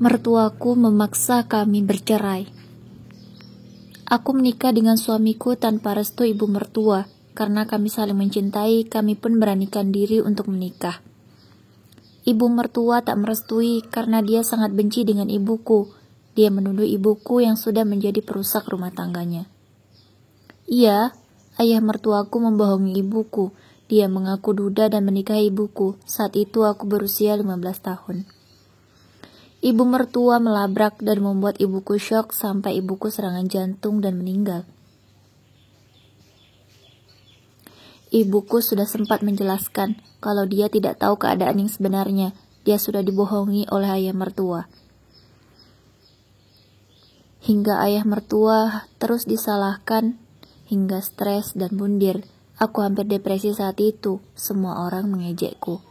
Mertuaku memaksa kami bercerai. Aku menikah dengan suamiku tanpa restu ibu mertua. Karena kami saling mencintai, kami pun beranikan diri untuk menikah. Ibu mertua tak merestui karena dia sangat benci dengan ibuku. Dia menuduh ibuku yang sudah menjadi perusak rumah tangganya. Iya, ayah mertuaku membohongi ibuku. Dia mengaku duda dan menikahi ibuku. Saat itu aku berusia 15 tahun. Ibu mertua melabrak dan membuat ibuku syok sampai ibuku serangan jantung dan meninggal. Ibuku sudah sempat menjelaskan kalau dia tidak tahu keadaan yang sebenarnya. Dia sudah dibohongi oleh ayah mertua. Hingga ayah mertua terus disalahkan, hingga stres dan bundir. Aku hampir depresi saat itu. Semua orang mengejekku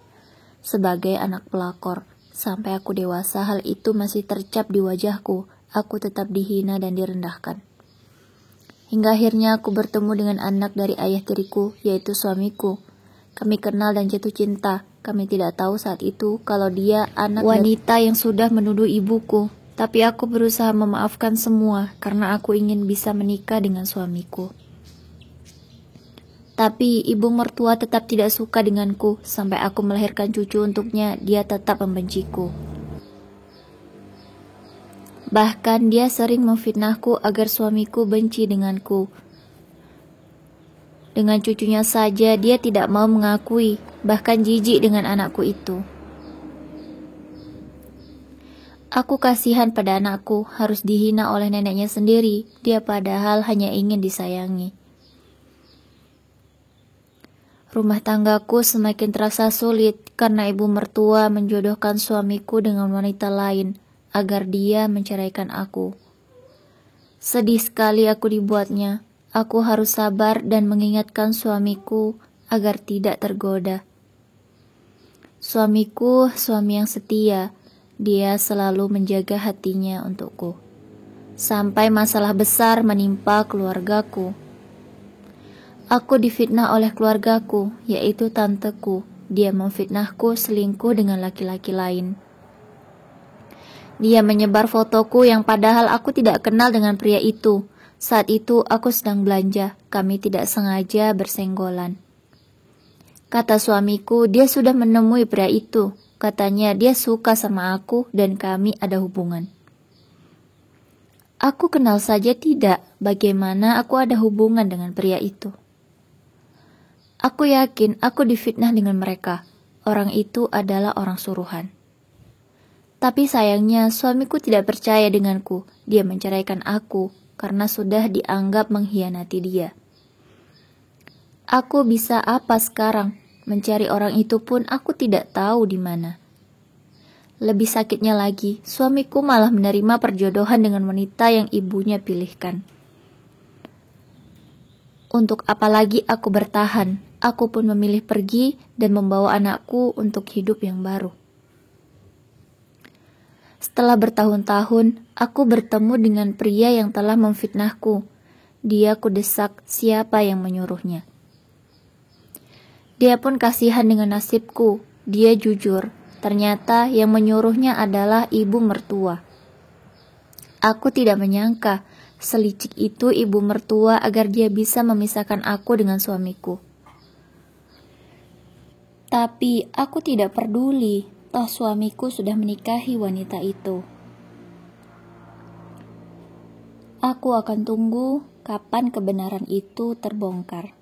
sebagai anak pelakor. Sampai aku dewasa, hal itu masih tercap di wajahku. Aku tetap dihina dan direndahkan. Hingga akhirnya aku bertemu dengan anak dari ayah tiriku, yaitu suamiku. Kami kenal dan jatuh cinta. Kami tidak tahu saat itu kalau dia anak wanita yang sudah menuduh ibuku. Tapi aku berusaha memaafkan semua karena aku ingin bisa menikah dengan suamiku. Tapi ibu mertua tetap tidak suka denganku. Sampai aku melahirkan cucu untuknya, dia tetap membenciku. Bahkan dia sering memfitnahku agar suamiku benci denganku. Dengan cucunya saja dia tidak mau mengakui, bahkan jijik dengan anakku itu. Aku kasihan pada anakku, harus dihina oleh neneknya sendiri. Dia padahal hanya ingin disayangi. Rumah tanggaku semakin terasa sulit karena ibu mertua menjodohkan suamiku dengan wanita lain agar dia menceraikan aku. Sedih sekali aku dibuatnya. Aku harus sabar dan mengingatkan suamiku agar tidak tergoda. Suamiku suami yang setia. Dia selalu menjaga hatinya untukku. Sampai masalah besar menimpa keluargaku. Aku difitnah oleh keluargaku, yaitu tanteku. Dia memfitnahku selingkuh dengan laki-laki lain. Dia menyebar fotoku yang padahal aku tidak kenal dengan pria itu. Saat itu aku sedang belanja, kami tidak sengaja bersenggolan. Kata suamiku, dia sudah menemui pria itu. Katanya dia suka sama aku dan kami ada hubungan. Aku kenal saja tidak, bagaimana aku ada hubungan dengan pria itu. Aku yakin aku difitnah dengan mereka. Orang itu adalah orang suruhan. Tapi sayangnya suamiku tidak percaya denganku. Dia menceraikan aku karena sudah dianggap mengkhianati dia. Aku bisa apa sekarang? Mencari orang itu pun aku tidak tahu di mana. Lebih sakitnya lagi, suamiku malah menerima perjodohan dengan wanita yang ibunya pilihkan. Untuk apa lagi aku bertahan? Aku pun memilih pergi dan membawa anakku untuk hidup yang baru. Setelah bertahun-tahun, aku bertemu dengan pria yang telah memfitnahku. Dia kudesak siapa yang menyuruhnya. Dia pun kasihan dengan nasibku. Dia jujur. Ternyata yang menyuruhnya adalah ibu mertua. Aku tidak menyangka selicik itu ibu mertua agar dia bisa memisahkan aku dengan suamiku. Tapi aku tidak peduli, toh suamiku sudah menikahi wanita itu. Aku akan tunggu kapan kebenaran itu terbongkar.